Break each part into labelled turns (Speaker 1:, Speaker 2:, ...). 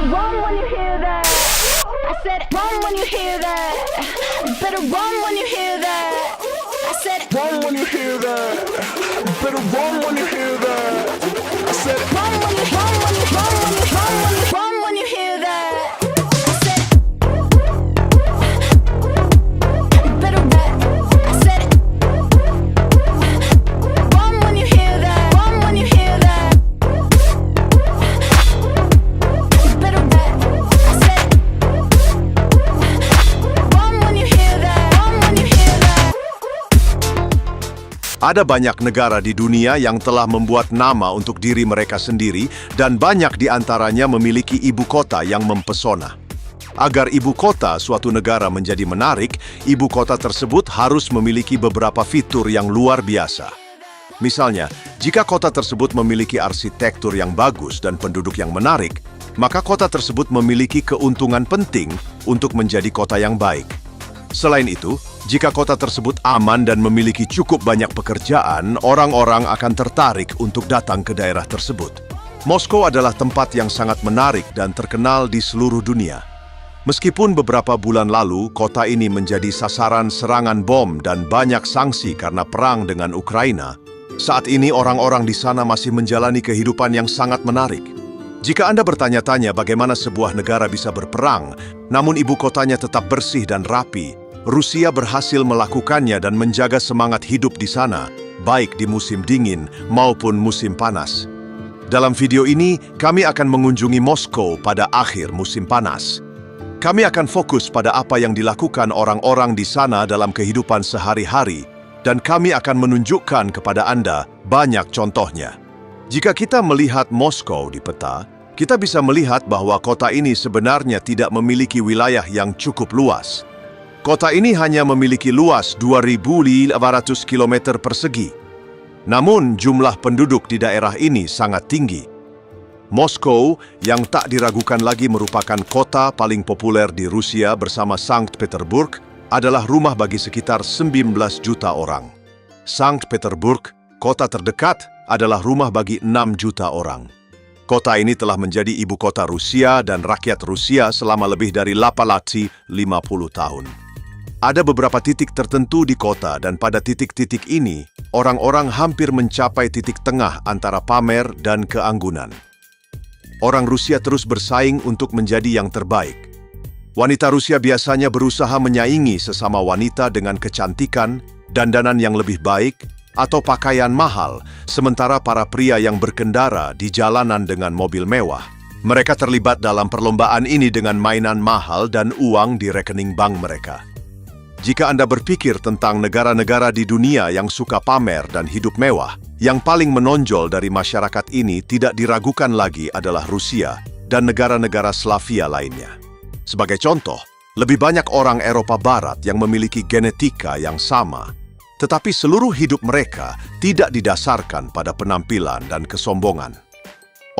Speaker 1: better run when you hear that. I said run when you hear that. You better run when you hear that. I said
Speaker 2: Run when you hear that. You better run when you hear that. I said
Speaker 1: run when you run when you run when you run when you run when you hear that. I said you better run. I said run when you hear that. Run when you hear that. You better run. I said run when you hear that. Run when you hear that.
Speaker 3: Ada banyak negara di dunia yang telah membuat nama untuk diri mereka sendiri dan banyak di antaranya memiliki ibu kota yang mempesona. Agar ibu kota suatu negara menjadi menarik, ibu kota tersebut harus memiliki beberapa fitur yang luar biasa. Misalnya, jika kota tersebut memiliki arsitektur yang bagus dan penduduk yang menarik, maka kota tersebut memiliki keuntungan penting untuk menjadi kota yang baik. Selain itu, jika kota tersebut aman dan memiliki cukup banyak pekerjaan, orang-orang akan tertarik untuk datang ke daerah tersebut. Moskow adalah tempat yang sangat menarik dan terkenal di seluruh dunia. Meskipun beberapa bulan lalu kota ini menjadi sasaran serangan bom dan banyak sanksi karena perang dengan Ukraina, saat ini orang-orang di sana masih menjalani kehidupan yang sangat menarik. Jika Anda bertanya-tanya bagaimana sebuah negara bisa berperang, namun ibu kotanya tetap bersih dan rapi, Rusia berhasil melakukannya dan menjaga semangat hidup di sana, baik di musim dingin maupun musim panas. Dalam video ini, kami akan mengunjungi Moskow pada akhir musim panas. Kami akan fokus pada apa yang dilakukan orang-orang di sana dalam kehidupan sehari-hari, dan kami akan menunjukkan kepada Anda banyak contohnya. Jika kita melihat Moskow di peta, kita bisa melihat bahwa kota ini sebenarnya tidak memiliki wilayah yang cukup luas. Kota ini hanya memiliki luas 2.500 km persegi. Namun, jumlah penduduk di daerah ini sangat tinggi. Moskow, yang tak diragukan lagi merupakan kota paling populer di Rusia bersama Sankt Petersburg, adalah rumah bagi sekitar 19 juta orang. Sankt Petersburg, kota terdekat, adalah rumah bagi 6 juta orang. Kota ini telah menjadi ibu kota Rusia dan rakyat Rusia selama lebih dari 850 tahun. Ada beberapa titik tertentu di kota dan pada titik-titik ini, orang-orang hampir mencapai titik tengah antara pamer dan keanggunan. Orang Rusia terus bersaing untuk menjadi yang terbaik. Wanita Rusia biasanya berusaha menyaingi sesama wanita dengan kecantikan, dandanan yang lebih baik, atau pakaian mahal, sementara para pria yang berkendara di jalanan dengan mobil mewah. Mereka terlibat dalam perlombaan ini dengan mainan mahal dan uang di rekening bank mereka. Jika Anda berpikir tentang negara-negara di dunia yang suka pamer dan hidup mewah, yang paling menonjol dari masyarakat ini tidak diragukan lagi adalah Rusia dan negara-negara Slavia lainnya. Sebagai contoh, lebih banyak orang Eropa Barat yang memiliki genetika yang sama, tetapi seluruh hidup mereka tidak didasarkan pada penampilan dan kesombongan.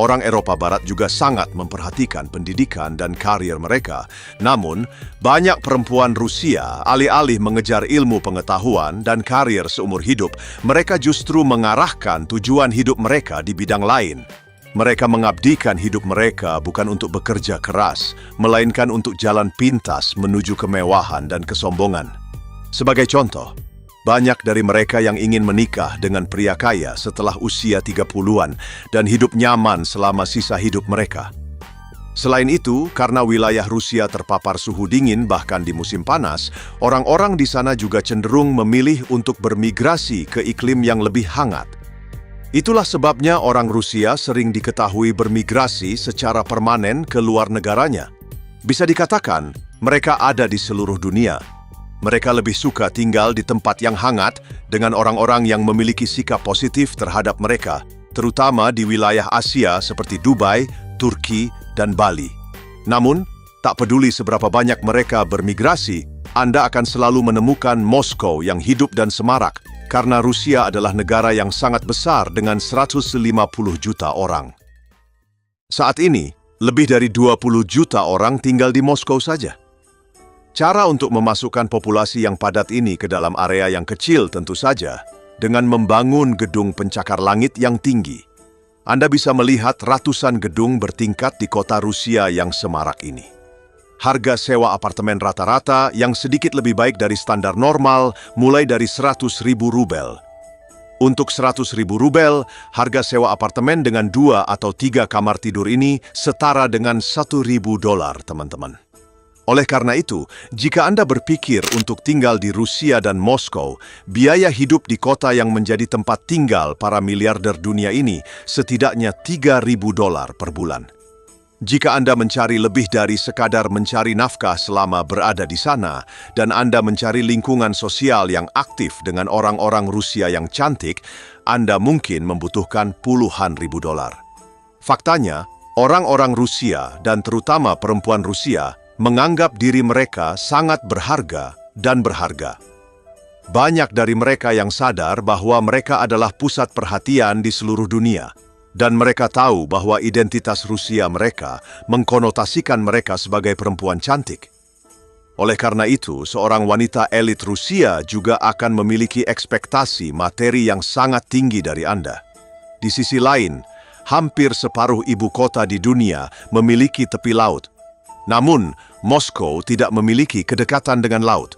Speaker 3: Orang Eropa Barat juga sangat memperhatikan pendidikan dan karir mereka. Namun, banyak perempuan Rusia alih-alih mengejar ilmu pengetahuan dan karir seumur hidup, mereka justru mengarahkan tujuan hidup mereka di bidang lain. Mereka mengabdikan hidup mereka bukan untuk bekerja keras, melainkan untuk jalan pintas menuju kemewahan dan kesombongan. Sebagai contoh, banyak dari mereka yang ingin menikah dengan pria kaya setelah usia 30-an dan hidup nyaman selama sisa hidup mereka. Selain itu, karena wilayah Rusia terpapar suhu dingin bahkan di musim panas, orang-orang di sana juga cenderung memilih untuk bermigrasi ke iklim yang lebih hangat. Itulah sebabnya orang Rusia sering diketahui bermigrasi secara permanen ke luar negaranya. Bisa dikatakan, mereka ada di seluruh dunia. Mereka lebih suka tinggal di tempat yang hangat dengan orang-orang yang memiliki sikap positif terhadap mereka, terutama di wilayah Asia seperti Dubai, Turki, dan Bali. Namun, tak peduli seberapa banyak mereka bermigrasi, Anda akan selalu menemukan Moskow yang hidup dan semarak, karena Rusia adalah negara yang sangat besar dengan 150 juta orang. Saat ini, lebih dari 20 juta orang tinggal di Moskow saja. Cara untuk memasukkan populasi yang padat ini ke dalam area yang kecil tentu saja dengan membangun gedung pencakar langit yang tinggi. Anda bisa melihat ratusan gedung bertingkat di kota Rusia yang semarak ini. Harga sewa apartemen rata-rata yang sedikit lebih baik dari standar normal mulai dari 100.000 rubel. Untuk 100.000 rubel, harga sewa apartemen dengan 2 atau 3 kamar tidur ini setara dengan $1.000, teman-teman. Oleh karena itu, jika Anda berpikir untuk tinggal di Rusia dan Moskow, biaya hidup di kota yang menjadi tempat tinggal para miliarder dunia ini setidaknya $3.000 per bulan. Jika Anda mencari lebih dari sekadar mencari nafkah selama berada di sana, dan Anda mencari lingkungan sosial yang aktif dengan orang-orang Rusia yang cantik, Anda mungkin membutuhkan puluhan ribu dolar. Faktanya, orang-orang Rusia dan terutama perempuan Rusia menganggap diri mereka sangat berharga dan berharga. Banyak dari mereka yang sadar bahwa mereka adalah pusat perhatian di seluruh dunia, dan mereka tahu bahwa identitas Rusia mereka mengkonotasikan mereka sebagai perempuan cantik. Oleh karena itu, seorang wanita elit Rusia juga akan memiliki ekspektasi materi yang sangat tinggi dari Anda. Di sisi lain, hampir separuh ibu kota di dunia memiliki tepi laut. Namun, Moskow tidak memiliki kedekatan dengan laut.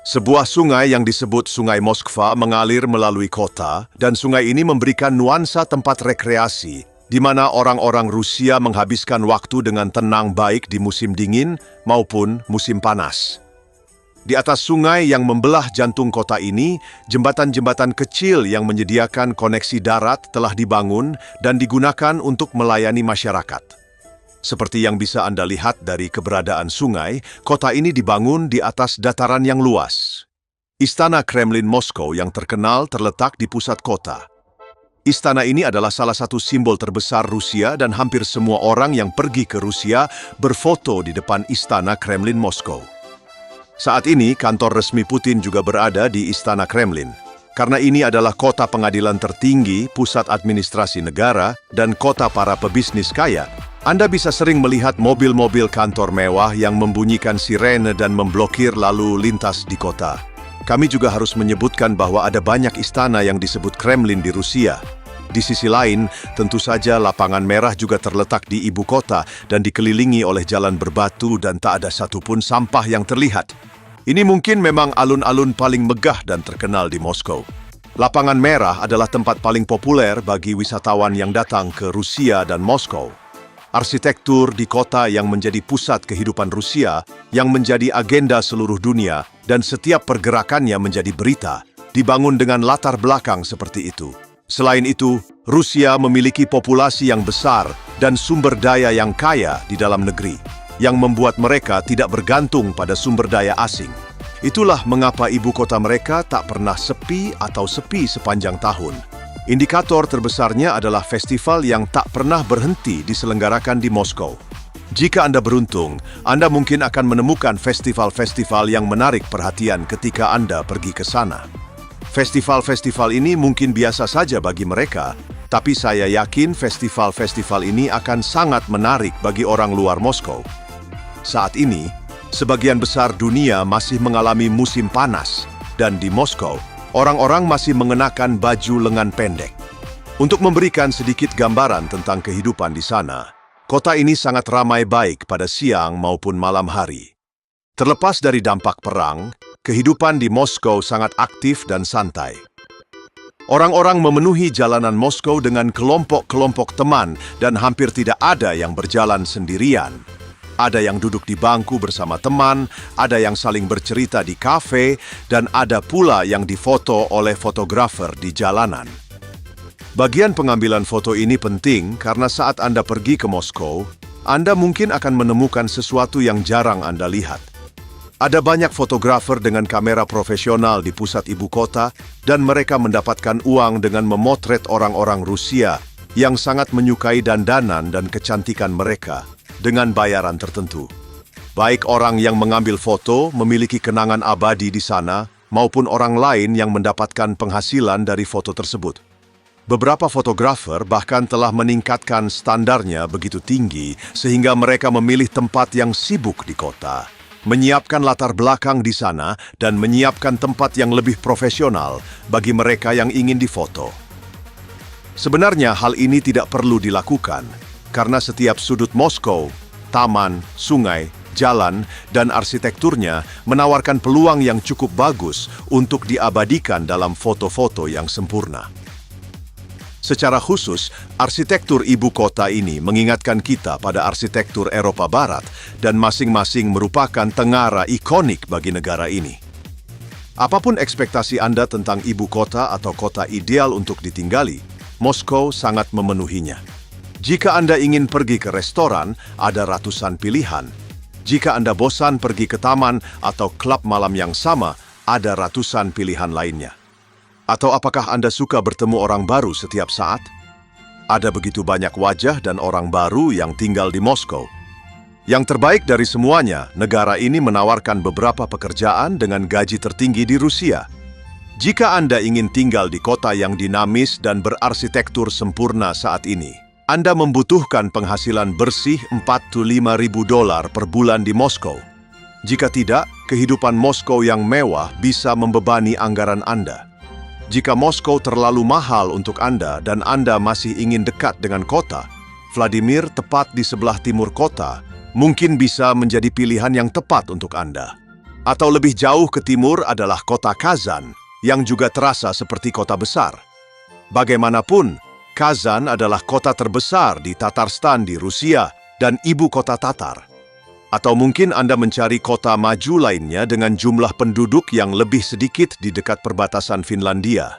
Speaker 3: Sebuah sungai yang disebut Sungai Moskva mengalir melalui kota, dan sungai ini memberikan nuansa tempat rekreasi, di mana orang-orang Rusia menghabiskan waktu dengan tenang baik di musim dingin maupun musim panas. Di atas sungai yang membelah jantung kota ini, jembatan-jembatan kecil yang menyediakan koneksi darat telah dibangun dan digunakan untuk melayani masyarakat. Seperti yang bisa Anda lihat dari keberadaan sungai, kota ini dibangun di atas dataran yang luas. Istana Kremlin Moskow yang terkenal terletak di pusat kota. Istana ini adalah salah satu simbol terbesar Rusia dan hampir semua orang yang pergi ke Rusia berfoto di depan Istana Kremlin Moskow. Saat ini, kantor resmi Putin juga berada di Istana Kremlin. Karena ini adalah kota pengadilan tertinggi, pusat administrasi negara, dan kota para pebisnis kaya, Anda bisa sering melihat mobil-mobil kantor mewah yang membunyikan sirene dan memblokir lalu lintas di kota. Kami juga harus menyebutkan bahwa ada banyak istana yang disebut Kremlin di Rusia. Di sisi lain, tentu saja lapangan merah juga terletak di ibu kota dan dikelilingi oleh jalan berbatu dan tak ada satupun sampah yang terlihat. Ini mungkin memang alun-alun paling megah dan terkenal di Moskow. Lapangan merah adalah tempat paling populer bagi wisatawan yang datang ke Rusia dan Moskow. Arsitektur di kota yang menjadi pusat kehidupan Rusia, yang menjadi agenda seluruh dunia, dan setiap pergerakannya menjadi berita, dibangun dengan latar belakang seperti itu. Selain itu, Rusia memiliki populasi yang besar dan sumber daya yang kaya di dalam negeri, yang membuat mereka tidak bergantung pada sumber daya asing. Itulah mengapa ibu kota mereka tak pernah sepi atau sepi sepanjang tahun. Indikator terbesarnya adalah festival yang tak pernah berhenti diselenggarakan di Moskow. Jika Anda beruntung, Anda mungkin akan menemukan festival-festival yang menarik perhatian ketika Anda pergi ke sana. Festival-festival ini mungkin biasa saja bagi mereka, tapi saya yakin festival-festival ini akan sangat menarik bagi orang luar Moskow. Saat ini, sebagian besar dunia masih mengalami musim panas, dan di Moskow, orang-orang masih mengenakan baju lengan pendek. Untuk memberikan sedikit gambaran tentang kehidupan di sana, kota ini sangat ramai baik pada siang maupun malam hari. Terlepas dari dampak perang, kehidupan di Moskow sangat aktif dan santai. Orang-orang memenuhi jalanan Moskow dengan kelompok-kelompok teman dan hampir tidak ada yang berjalan sendirian. Ada yang duduk di bangku bersama teman, ada yang saling bercerita di kafe, dan ada pula yang difoto oleh fotografer di jalanan. Bagian pengambilan foto ini penting karena saat Anda pergi ke Moskow, Anda mungkin akan menemukan sesuatu yang jarang Anda lihat. Ada banyak fotografer dengan kamera profesional di pusat ibu kota, dan mereka mendapatkan uang dengan memotret orang-orang Rusia yang sangat menyukai dandanan dan kecantikan mereka, dengan bayaran tertentu. Baik orang yang mengambil foto memiliki kenangan abadi di sana, maupun orang lain yang mendapatkan penghasilan dari foto tersebut. Beberapa fotografer bahkan telah meningkatkan standarnya begitu tinggi sehingga mereka memilih tempat yang sibuk di kota, menyiapkan latar belakang di sana, dan menyiapkan tempat yang lebih profesional bagi mereka yang ingin difoto. Sebenarnya hal ini tidak perlu dilakukan, karena setiap sudut Moskow, taman, sungai, jalan, dan arsitekturnya menawarkan peluang yang cukup bagus untuk diabadikan dalam foto-foto yang sempurna. Secara khusus, arsitektur ibu kota ini mengingatkan kita pada arsitektur Eropa Barat dan masing-masing merupakan tengara ikonik bagi negara ini. Apapun ekspektasi Anda tentang ibu kota atau kota ideal untuk ditinggali, Moskow sangat memenuhinya. Jika Anda ingin pergi ke restoran, ada ratusan pilihan. Jika Anda bosan pergi ke taman atau klub malam yang sama, ada ratusan pilihan lainnya. Atau apakah Anda suka bertemu orang baru setiap saat? Ada begitu banyak wajah dan orang baru yang tinggal di Moskow. Yang terbaik dari semuanya, negara ini menawarkan beberapa pekerjaan dengan gaji tertinggi di Rusia. Jika Anda ingin tinggal di kota yang dinamis dan berarsitektur sempurna saat ini, Anda membutuhkan penghasilan bersih $45.000 per bulan di Moskow. Jika tidak, kehidupan Moskow yang mewah bisa membebani anggaran Anda. Jika Moskow terlalu mahal untuk Anda dan Anda masih ingin dekat dengan kota, Vladimir tepat di sebelah timur kota, mungkin bisa menjadi pilihan yang tepat untuk Anda. Atau lebih jauh ke timur adalah kota Kazan, yang juga terasa seperti kota besar. Bagaimanapun, Kazan adalah kota terbesar di Tatarstan di Rusia dan ibu kota Tatar. Atau mungkin Anda mencari kota maju lainnya dengan jumlah penduduk yang lebih sedikit di dekat perbatasan Finlandia.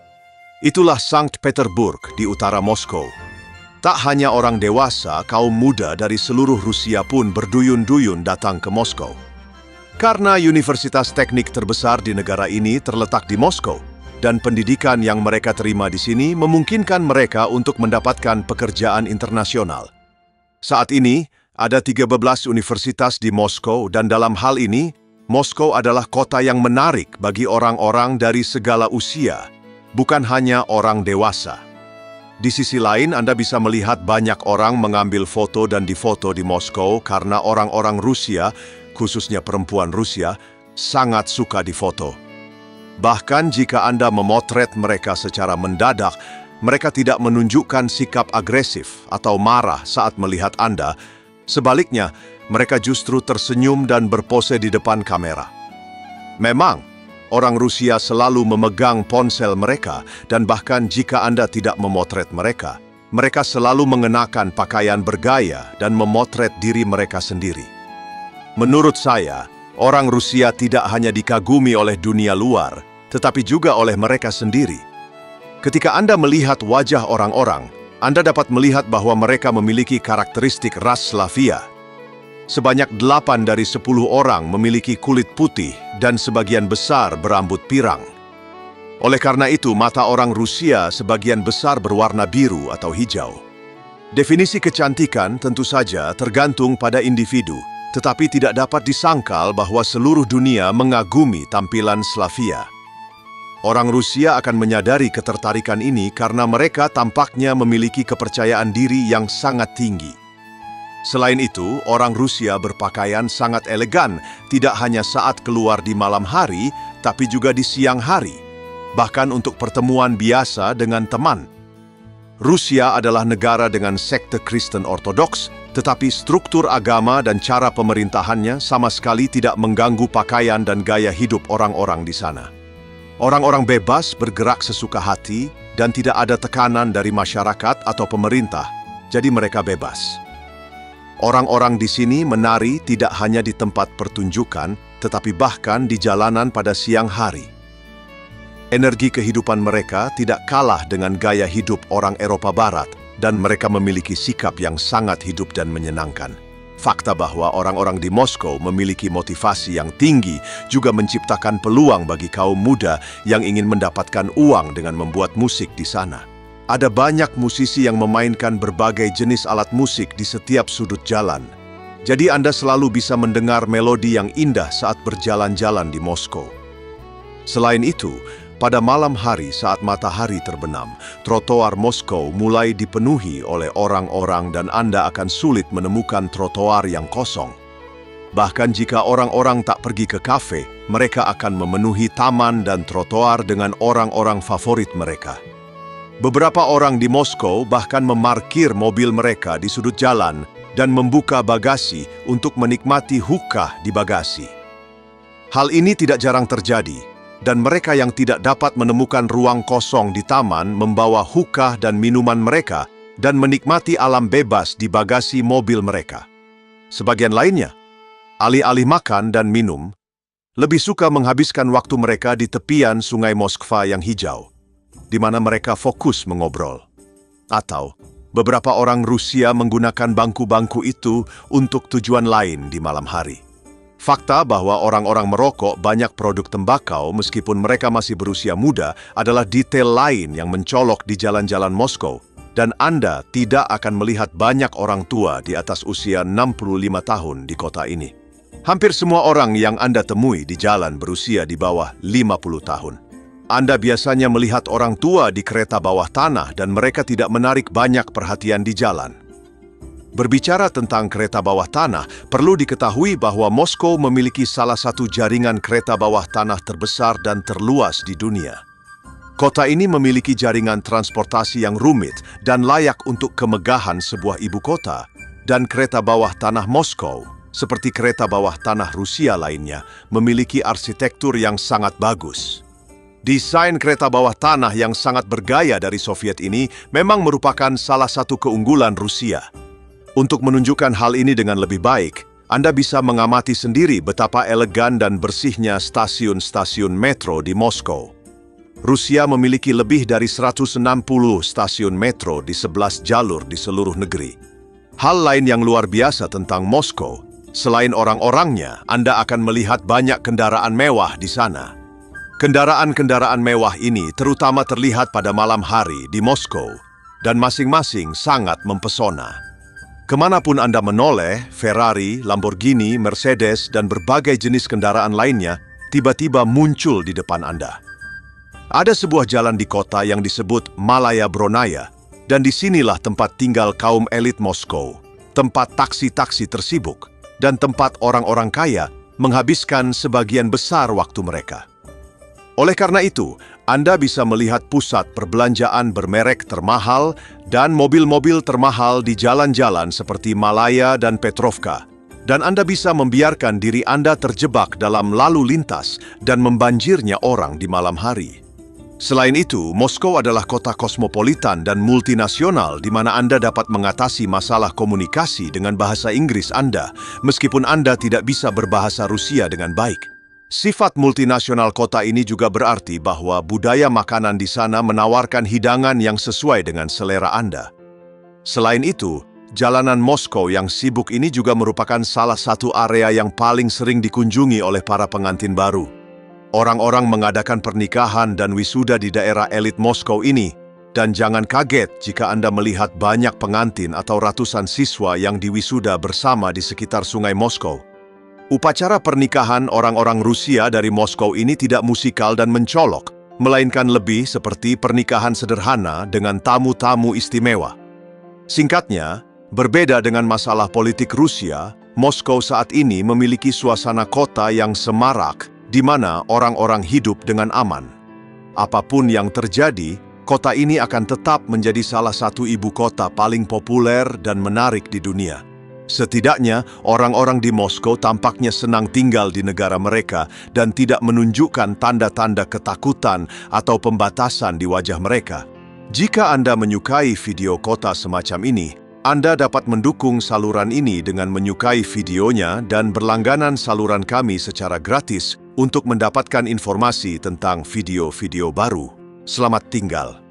Speaker 3: Itulah Sankt Petersburg di utara Moskow. Tak hanya orang dewasa, kaum muda dari seluruh Rusia pun berduyun-duyun datang ke Moskow. Karena universitas teknik terbesar di negara ini terletak di Moskow, dan pendidikan yang mereka terima di sini memungkinkan mereka untuk mendapatkan pekerjaan internasional. Saat ini, ada 13 universitas di Moskow dan dalam hal ini, Moskow adalah kota yang menarik bagi orang-orang dari segala usia, bukan hanya orang dewasa. Di sisi lain, Anda bisa melihat banyak orang mengambil foto dan difoto di Moskow karena orang-orang Rusia, khususnya perempuan Rusia, sangat suka difoto. Bahkan jika Anda memotret mereka secara mendadak, mereka tidak menunjukkan sikap agresif atau marah saat melihat Anda. Sebaliknya, mereka justru tersenyum dan berpose di depan kamera. Memang, orang Rusia selalu memegang ponsel mereka dan bahkan jika Anda tidak memotret mereka, mereka selalu mengenakan pakaian bergaya dan memotret diri mereka sendiri. Menurut saya, orang Rusia tidak hanya dikagumi oleh dunia luar, tetapi juga oleh mereka sendiri. Ketika Anda melihat wajah orang-orang, Anda dapat melihat bahwa mereka memiliki karakteristik ras Slavia. Sebanyak 8 dari 10 orang memiliki kulit putih dan sebagian besar berambut pirang. Oleh karena itu, mata orang Rusia sebagian besar berwarna biru atau hijau. Definisi kecantikan tentu saja tergantung pada individu, tetapi tidak dapat disangkal bahwa seluruh dunia mengagumi tampilan Slavia. Orang Rusia akan menyadari ketertarikan ini karena mereka tampaknya memiliki kepercayaan diri yang sangat tinggi. Selain itu, orang Rusia berpakaian sangat elegan, tidak hanya saat keluar di malam hari, tapi juga di siang hari, bahkan untuk pertemuan biasa dengan teman. Rusia adalah negara dengan sekte Kristen Ortodoks, tetapi struktur agama dan cara pemerintahannya sama sekali tidak mengganggu pakaian dan gaya hidup orang-orang di sana. Orang-orang bebas bergerak sesuka hati dan tidak ada tekanan dari masyarakat atau pemerintah, jadi mereka bebas. Orang-orang di sini menari tidak hanya di tempat pertunjukan, tetapi bahkan di jalanan pada siang hari. Energi kehidupan mereka tidak kalah dengan gaya hidup orang Eropa Barat, dan mereka memiliki sikap yang sangat hidup dan menyenangkan. Fakta bahwa orang-orang di Moskow memiliki motivasi yang tinggi juga menciptakan peluang bagi kaum muda yang ingin mendapatkan uang dengan membuat musik di sana. Ada banyak musisi yang memainkan berbagai jenis alat musik di setiap sudut jalan. Jadi Anda selalu bisa mendengar melodi yang indah saat berjalan-jalan di Moskow. Selain itu, pada malam hari saat matahari terbenam, trotoar Moskow mulai dipenuhi oleh orang-orang dan Anda akan sulit menemukan trotoar yang kosong. Bahkan jika orang-orang tak pergi ke kafe, mereka akan memenuhi taman dan trotoar dengan orang-orang favorit mereka. Beberapa orang di Moskow bahkan memarkir mobil mereka di sudut jalan dan membuka bagasi untuk menikmati hookah di bagasi. Hal ini tidak jarang terjadi, dan mereka yang tidak dapat menemukan ruang kosong di taman membawa hookah dan minuman mereka dan menikmati alam bebas di bagasi mobil mereka. Sebagian lainnya, alih-alih makan dan minum, lebih suka menghabiskan waktu mereka di tepian Sungai Moskva yang hijau, di mana mereka fokus mengobrol. Atau, beberapa orang Rusia menggunakan bangku-bangku itu untuk tujuan lain di malam hari. Fakta bahwa orang-orang merokok banyak produk tembakau meskipun mereka masih berusia muda adalah detail lain yang mencolok di jalan-jalan Moskow, dan Anda tidak akan melihat banyak orang tua di atas usia 65 tahun di kota ini. Hampir semua orang yang Anda temui di jalan berusia di bawah 50 tahun. Anda biasanya melihat orang tua di kereta bawah tanah dan mereka tidak menarik banyak perhatian di jalan. Berbicara tentang kereta bawah tanah, perlu diketahui bahwa Moskow memiliki salah satu jaringan kereta bawah tanah terbesar dan terluas di dunia. Kota ini memiliki jaringan transportasi yang rumit dan layak untuk kemegahan sebuah ibu kota, dan kereta bawah tanah Moskow, seperti kereta bawah tanah Rusia lainnya, memiliki arsitektur yang sangat bagus. Desain kereta bawah tanah yang sangat bergaya dari Soviet ini memang merupakan salah satu keunggulan Rusia. Untuk menunjukkan hal ini dengan lebih baik, Anda bisa mengamati sendiri betapa elegan dan bersihnya stasiun-stasiun metro di Moskow. Rusia memiliki lebih dari 160 stasiun metro di 11 jalur di seluruh negeri. Hal lain yang luar biasa tentang Moskow, selain orang-orangnya, Anda akan melihat banyak kendaraan mewah di sana. Kendaraan-kendaraan mewah ini terutama terlihat pada malam hari di Moskow, dan masing-masing sangat mempesona. Kemanapun Anda menoleh, Ferrari, Lamborghini, Mercedes, dan berbagai jenis kendaraan lainnya tiba-tiba muncul di depan Anda. Ada sebuah jalan di kota yang disebut Malaya Bronaya, dan disinilah tempat tinggal kaum elit Moskow, tempat taksi-taksi tersibuk, dan tempat orang-orang kaya menghabiskan sebagian besar waktu mereka. Oleh karena itu, Anda bisa melihat pusat perbelanjaan bermerek termahal dan mobil-mobil termahal di jalan-jalan seperti Malaya dan Petrovka, dan Anda bisa membiarkan diri Anda terjebak dalam lalu lintas dan membanjirnya orang di malam hari. Selain itu, Moskow adalah kota kosmopolitan dan multinasional di mana Anda dapat mengatasi masalah komunikasi dengan bahasa Inggris Anda, meskipun Anda tidak bisa berbahasa Rusia dengan baik. Sifat multinasional kota ini juga berarti bahwa budaya makanan di sana menawarkan hidangan yang sesuai dengan selera Anda. Selain itu, jalanan Moskow yang sibuk ini juga merupakan salah satu area yang paling sering dikunjungi oleh para pengantin baru. Orang-orang mengadakan pernikahan dan wisuda di daerah elit Moskow ini, dan jangan kaget jika Anda melihat banyak pengantin atau ratusan siswa yang diwisuda bersama di sekitar Sungai Moskow. Upacara pernikahan orang-orang Rusia dari Moskow ini tidak musikal dan mencolok, melainkan lebih seperti pernikahan sederhana dengan tamu-tamu istimewa. Singkatnya, berbeda dengan masalah politik Rusia, Moskow saat ini memiliki suasana kota yang semarak, di mana orang-orang hidup dengan aman. Apapun yang terjadi, kota ini akan tetap menjadi salah satu ibu kota paling populer dan menarik di dunia. Setidaknya, orang-orang di Moskow tampaknya senang tinggal di negara mereka dan tidak menunjukkan tanda-tanda ketakutan atau pembatasan di wajah mereka. Jika Anda menyukai video kota semacam ini, Anda dapat mendukung saluran ini dengan menyukai videonya dan berlangganan saluran kami secara gratis untuk mendapatkan informasi tentang video-video baru. Selamat tinggal.